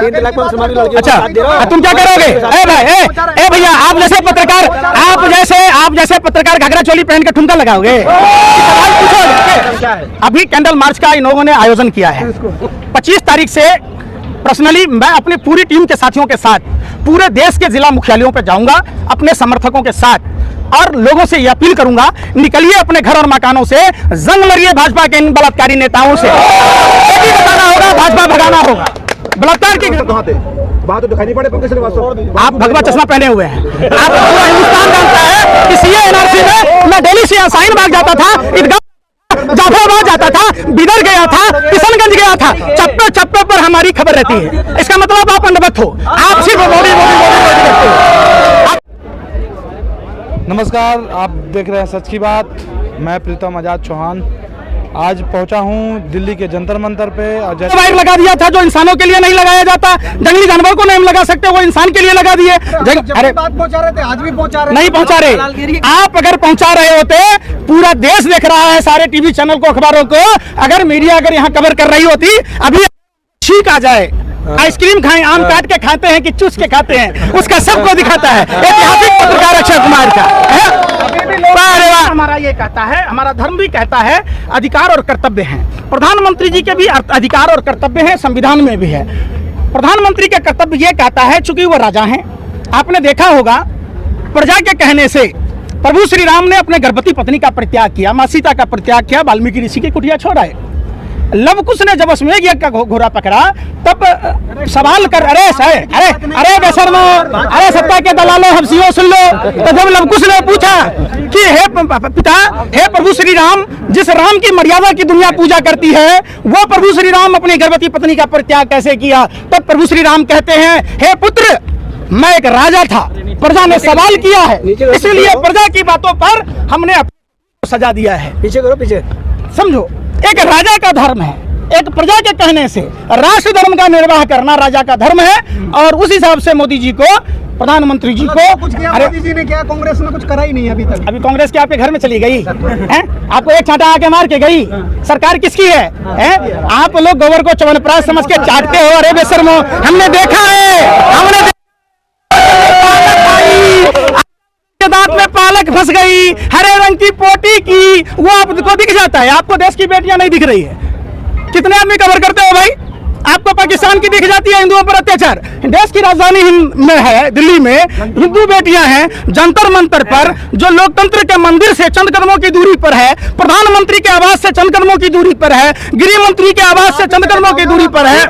अच्छा तुम क्या करोगे? ए भाई ए भैया, आप जैसे पत्रकार घाघरा चोली पहन के ठुमका लगाओगे? अभी कैंडल मार्च का इन लोगों ने आयोजन किया है 25 तारीख से। पर्सनली मैं अपनी पूरी टीम के साथियों के साथ पूरे देश के जिला मुख्यालयों पर जाऊंगा अपने समर्थकों के साथ, और लोगों से यह अपील करूंगा, निकलिए अपने घर और मकानों से, जंग लड़िए भाजपा के इन बलात्कारी नेताओं से। बताना होगा, भाजपा भगाना होगा। बलात्कार की बात तो दिखाई नहीं पड़े। आप भगवा चश्मा पहने हुए हैं। आप पूरा हिंदुस्तान जानता है कि सीए एनआरसी में मैं दिल्ली से साइन बाग जाता था, ईदगाह जाफराबाद जाता था, बिदर गया था, किशनगंज गया था, चप्पे चप्पे पर हमारी खबर रहती है। इसका मतलब आप अंधभक्त हो, आप सिर्फ मोदी करते हो। नमस्कार, आप देख रहे हैं सच की बात। मैं प्रीतम आजाद चौहान आज पहुंचा हूं दिल्ली के जंतर मंतर पे। और वायर लगा दिया था जो इंसानों के लिए नहीं लगाया जाता, जंगली जानवर को नहीं लगा सकते, वो इंसान के लिए लगा दिए। अरे बात पहुंचा रहे थे, आज भी पहुंचा रहे, नहीं पहुंचा रहे। आप अगर पहुंचा रहे होते, पूरा देश देख रहा है, सारे टीवी चैनल को, अखबारों को, अगर मीडिया अगर यहाँ कवर कर रही होती, अभी ठीक आ जाए। आइसक्रीम खाएं, आम काट के खाते हैं कि चूस के खाते हैं, उसका सबको दिखाता है। ऐतिहासिक पत्रकार अक्षय कुमार का हमारा ये कहता है, हमारा धर्म भी कहता है अधिकार और कर्तव्य हैं। प्रधानमंत्री जी के भी अधिकार और कर्तव्य हैं, संविधान में भी है। प्रधानमंत्री का कर्तव्य ये कहता है, चूंकि वो राजा हैं, आपने देखा होगा प्रजा के कहने से प्रभु श्री राम ने अपने गर्भवती पत्नी का परित्याग किया, माँ सीता का परित्याग किया, वाल्मीकि ऋषि की कुटिया छोड़ाए। लव कुश ने जब अश्वमेध यज्ञ का घोड़ा पकड़ा, तब सवाल कर, अरे बेशर्मो, अरे सत्ता के दलालो, हबसियों सुन लो। तो जब लव कुश ने पूछा कि हे पिता, हे प्रभु श्री राम, जिस राम की मर्यादा की दुनिया पूजा करती है, वो प्रभु श्री राम अपनी गर्भवती पत्नी का परित्याग कैसे किया? तब प्रभु श्री राम कहते हैं, हे पुत्र, मैं एक राजा था, प्रजा ने सवाल किया है, इसलिए प्रजा की बातों पर हमने सजा दिया है। पीछे करो, पीछे समझो, एक राजा का धर्म है, एक प्रजा के कहने से राष्ट्र धर्म का निर्वाह करना राजा का धर्म है। और उस हिसाब से मोदी जी को, प्रधानमंत्री जी को, अरे मोदी जी ने क्या, कांग्रेस ने कुछ करा ही नहीं अभी तक। अभी कांग्रेस के आपके घर में चली गई है, आपको एक छांटा आके मार के गई। सरकार किसकी है? आप लोग गोबर को च्यवनप्राश समझ के चाटते हो। अरे बेशर्मो, हमने देखा है, हमने दांत में पालक फंस गई, हरे रंग की पोटी की, वो आपको दिख जाता है। आपको देश की बेटियां नहीं दिख रही है। कितने आदमी कवर करते हो भाई? आपको पाकिस्तान की दिख जाती है हिंदुओं पर अत्याचार। देश की राजधानी में है, दिल्ली में हिंदू बेटियां हैं जंतर मंतर पर, जो लोकतंत्र के मंदिर से चंद कदमों की दूरी पर है, प्रधानमंत्री के आवास से चंद कदमों की दूरी पर है, गृह मंत्री के आवास से चंद कदमों की दूरी पर है।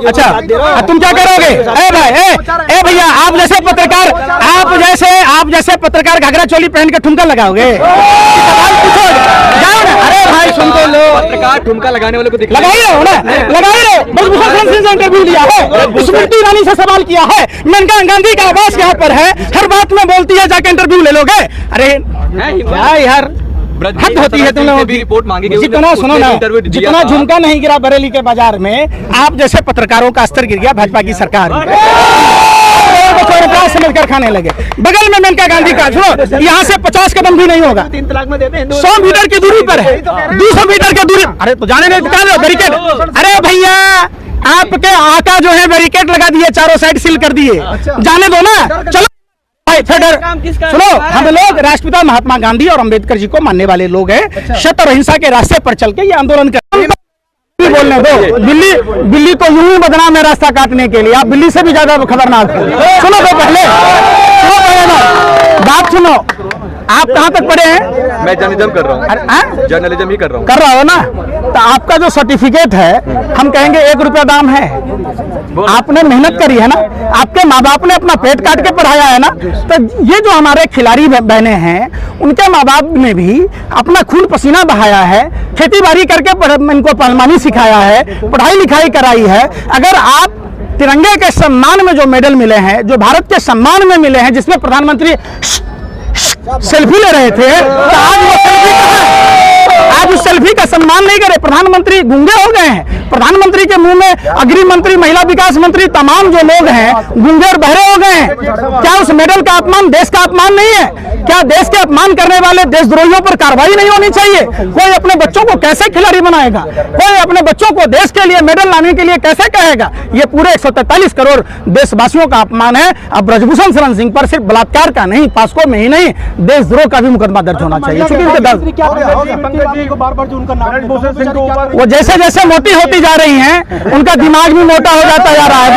अच्छा तुम क्या करोगे? ए भाई ए भैया, आप जैसे पत्रकार घाघरा चोली पहन के ठुमका लगाओगे? अरे भाई सुन तो लो, पत्रकार ठुमका लगाने वाले को लगाइए हो ना, लगाइए। इंटरव्यू लिया है, स्मृति ईरानी से सवाल किया है, मेनका गांधी का आवास यहाँ पर है, हर बात में बोलती है, जाके इंटरव्यू ले लोगे? अरे यार, हद होती है तुम लोगों की। रिपोर्ट मांगी, जितना सुनो ना, जितना झुमका नहीं गिरा बरेली के बाजार में, आप जैसे पत्रकारों का स्तर गिर गया भाजपा की सरकार में। समझकर खाने लगे। बगल में मेनका गांधी का, सुनो, यहाँ से 50 कदम भी नहीं होगा, 100 मीटर की दूरी पर है, 200 मीटर की दूरी। अरे तो जाने नहीं निकालो बैरिकेड। अरे भैया, आपके आका जो है बैरिकेड लगा दिए, चारों साइड सील कर दिए, जाने दो ना। चलो सुनो, हम लोग राष्ट्रपिता महात्मा गांधी और अंबेडकर जी को मानने वाले लोग हैं। सत्य और अहिंसा के रास्ते पर चल के ये आंदोलन कर, बोलने दो। बिल्ली तो यूं ही बदनाम है रास्ता काटने के लिए, आप बिल्ली से भी ज्यादा खतरनाक हो। सुनो तो पहले बात सुनो, आप कहाँ तक पढ़े हैं? मैं जर्नलिज्म कर रहा हूँ। जर्नलिज्म ही कर रहा हो ना? तो आपका जो सर्टिफिकेट है, हम कहेंगे 1 रुपया दाम है। आपने मेहनत करी है ना, आपके माँ बाप ने अपना पेट काट के पढ़ाया है ना। तो ये जो हमारे खिलाड़ी बहने हैं, उनके माँ बाप ने भी अपना खून पसीना बहाया है, खेती बाड़ी करके इनको पलमानी सिखाया है, पढ़ाई लिखाई कराई है। अगर आप तिरंगे के सम्मान में जो मेडल मिले हैं, जो भारत के सम्मान में मिले हैं, जिसमें प्रधानमंत्री सेल्फी ले रहे थे, तो आज वो सेल्फी कहाँ है? आज उस सेल्फी का सम्मान नहीं करे। प्रधानमंत्री गूंगे हो गए हैं, प्रधानमंत्री के मुंह में अग्नि मंत्री, महिला विकास मंत्री, तमाम जो लोग हैं गूंगे और बहरे हो गए हैं। क्या उस मेडल का अपमान देश का अपमान नहीं है? क्या देश के अपमान करने वाले देशद्रोहियों पर कार्रवाई नहीं होनी चाहिए? कोई अपने बच्चों को कैसे खिलाड़ी बनाएगा? कोई अपने बच्चों को देश के लिए मेडल लाने के लिए कैसे कहेगा? ये पूरे 143 करोड़ देशवासियों का अपमान है। अब ब्रजभूषण शरण सिंह पर सिर्फ बलात्कार का नहीं, पास्को में ही नहीं, देशद्रोह का भी मुकदमा दर्ज होना चाहिए। वो जैसे जैसे मोटी होती जा रही हैं, उनका दिमाग भी मोटा हो जाता जा रहा है।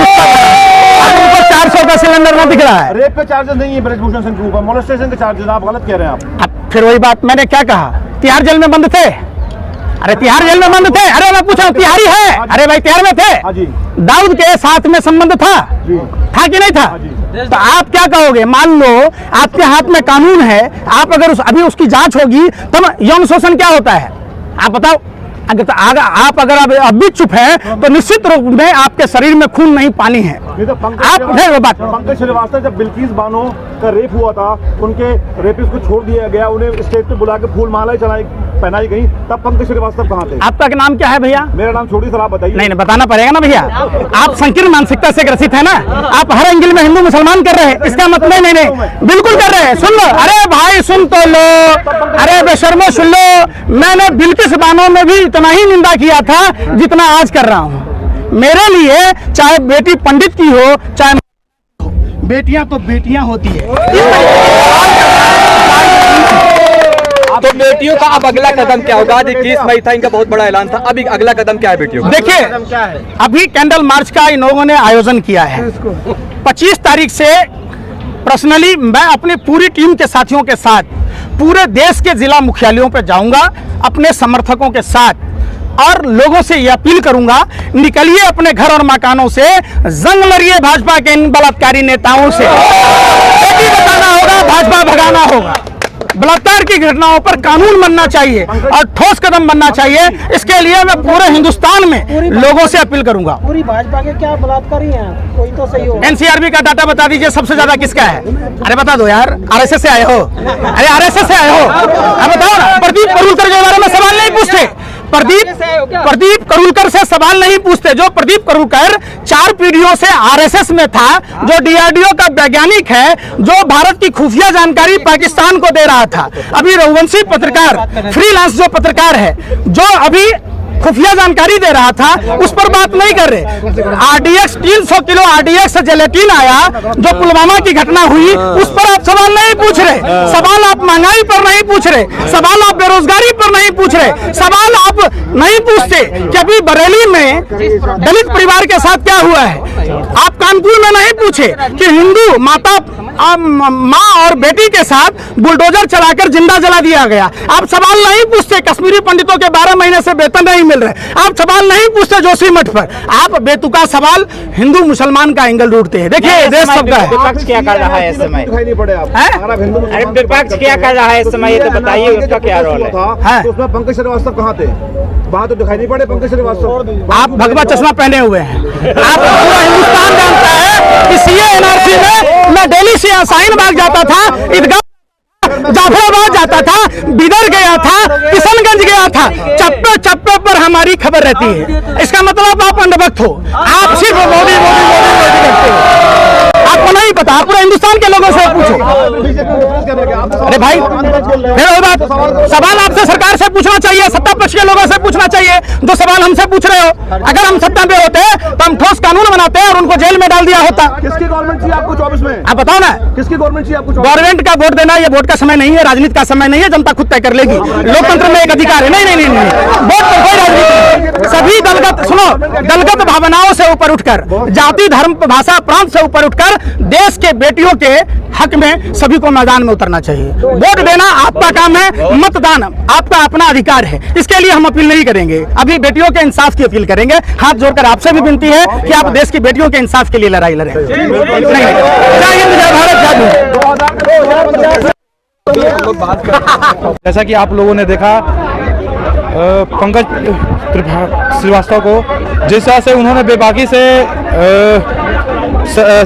उनको 400 का सिलेंडर न दिख रहा है। रेप के चार्जेस नहीं है ब्रजभूषण सिंह के ऊपर, मोलेस्टेशन के चार्जेस आप गलत कह रहे हैं। आप फिर वही बात मैंने क्या कहा, तिहाड़ जेल में बंद थे। अरे तिहाड़ जेल में बंद थे? अरे मैं पूछा तिहाड़ी है? अरे भाई तिहाड़ में थे। दाऊद के साथ में संबंध था कि नहीं था? तो आप क्या कहोगे? मान लो आपके हाथ में कानून है, आप अगर अभी उसकी जांच होगी तब यौन शोषण क्या होता है आप बताओ। आप अगर अब भी चुप है तो निश्चित रूप में आपके शरीर में खून नहीं पानी है। पंकज श्रीवास्तव जब बिल्किस बानो का रेप हुआ था, उनके रेपिस्ट को छोड़ दिया गया, उन्हें स्टेज पे बुला के फूल माला पहनाई गई, तब पंकज श्रीवास्तव कहाँ थे? आपका नाम क्या है भैया? मेरा नाम छोड़ी सर, आप बताइए। नहीं बताना पड़ेगा ना भैया, आप संकीर्ण मानसिकता से ग्रसित है ना। आप हर एंगल में हिंदू मुसलमान कर रहे हैं, इसका मतलब नहीं बिल्कुल कर रहे हैं। सुन लो, अरे भाई सुन तो लो, अरे बेशर्मो सुन लो। मैंने बिल्किस बानो में भी इतना ही निंदा किया था जितना आज कर रहा हूं। मेरे लिए चाहे बेटी पंडित की हो चाहे बेटियां तो बेटियां होती है। तो बेटियों का अब अगला कदम क्या होगा? आज 21 मई था, इनका बहुत बड़ा ऐलान था, अभी अगला कदम क्या है बेटियों का? देखिए अभी कैंडल मार्च का इन लोगों ने आयोजन किया है। 25 तारीख से पर्सनली मैं अपनी पूरी टीम के साथियों के साथ पूरे देश के जिला मुख्यालयों पर जाऊंगा अपने समर्थकों के साथ, और लोगों से ये अपील करूंगा, निकलिए अपने घर और मकानों से, जंग लड़िए भाजपा के इन बलात्कारी नेताओं से। बेटी बचाना होगा, भाजपा भगाना होगा। बलात्कार की घटनाओं पर कानून बनना चाहिए और ठोस कदम बनना चाहिए। इसके लिए मैं पूरे हिंदुस्तान में लोगों से अपील करूंगा। पूरी भाजपा के क्या बलात्कारी हैं? कोई तो सही हो। एनसीआरबी का डाटा बता दीजिए, सबसे ज्यादा किसका है? अरे बता दो यार, आरएसएस से आए हो? अरे आरएसएस से आए हो? अब बताओ ना। प्रदीप करूलकर के बारे में सवाल नहीं पूछते, प्रदीप करूलकर से सवाल नहीं पूछते। जो प्रदीप करूलकर 4 पीढ़ियों से आरएसएस में था, जो डीआरडीओ का वैज्ञानिक है, जो भारत की खुफिया जानकारी पाकिस्तान को दे रहा था। अभी रघुवंशी पत्रकार, फ्रीलांस जो पत्रकार है, जो अभी खुफिया जानकारी दे रहा था, उस पर बात नहीं कर रहे। आरडीएक्स 300 किलो आरडीएक्स जेलेटिन आया, जो पुलवामा की घटना हुई, उस पर आप सवाल नहीं पूछ रहे। सवाल आप महंगाई पर नहीं पूछ रहे, सवाल आप बेरोजगारी पर नहीं पूछ रहे, सवाल आप नहीं पूछते कि अभी बरेली में दलित परिवार के साथ क्या हुआ है। आप कानपुर में नहीं पूछे कि हिंदू माँ और बेटी के साथ बुलडोजर चलाकर जिंदा जला दिया गया। आप सवाल नहीं पूछते कश्मीरी पंडितों के 12 महीने से वेतन नहीं मिल रहे। आप सवाल नहीं पूछते जोशीमठ पर। आप बेतुका सवाल हिंदू मुसलमान का एंगल ढूंढते हैं। देखिए देश सबका है। विपक्ष क्या कर रहा है इस समय? अरे विपक्ष क्या कर रहा है इस समय, ये तो बताइए, उसका क्या रोल है? उसमें पंकज श्रीवास्तव कहाँ थे? वहाँ तो दिखाई नहीं पड़े पंकज श्रीवास्तव। आप भगवा चश्मा पहने हुए हैं। आप पूरा हिंदुस्तान जानता है कि सीए एनआरसी में मैं दिल्ली से शाहीन बाग जाता था, ईदगाह जाफराबाद जाता था, बिदर गया था, किशनगंज गया था, चप्पे चप्पे पर हमारी खबर रहती है। इसका मतलब आप अंधभक्त हो। आप सिर्फ मोदी मोदी मोदी करते हो। आपको नहीं पता, आप पूरा हिंदुस्तान के लोगों से पूछो। अरे भाई फिर वो बात, सवाल आपसे सरकार से पूछना चाहिए, सत्ता पक्ष के लोगों से पूछना चाहिए जो सवाल हमसे पूछ रहे हो। अगर हम सत्ता में होते तो हम ठोस कानून बनाते और उनको जेल में डाल दिया होता। किसकी गवर्नमेंट चाहिए आपको 24 में? आप बताओ ना, किसकी गवर्नमेंट चाहिए आपको? गवर्नमेंट का वोट देना, ये वोट का समय नहीं है, राजनीति का समय नहीं है, जनता खुद तय कर लेगी। लोकतंत्र में एक अधिकार है। नहीं, वोट पर कोई राजनीति नहीं। सभी दलगत, सुनो, दलगत भावनाओं से ऊपर उठकर, जाति धर्म भाषा प्रांत से ऊपर उठकर देश के बेटियों के हक में सभी को मैदान में उतरना चाहिए। वोट देना आपका काम है, मतदान आपका अपना अधिकार है। इसके लिए हम अपील नहीं करेंगे, अभी बेटियों के इंसाफ की अपील करेंगे। हाथ जोड़कर आपसे भी विनती है कि आप देश की बेटियों के इंसाफ के लिए लड़ाई लड़ें। जय हिंद, जय भारत, जैसा कि आप लोगों ने देखा पंकज श्रीवास्तव को, जिस तरह से उन्होंने बेबाकी से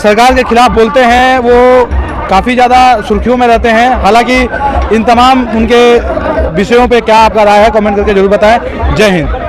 सरकार के खिलाफ बोलते हैं, वो काफ़ी ज़्यादा सुर्खियों में रहते हैं। हालांकि इन तमाम उनके विषयों पे क्या आपका राय है, कमेंट करके जरूर बताएं। जय हिंद।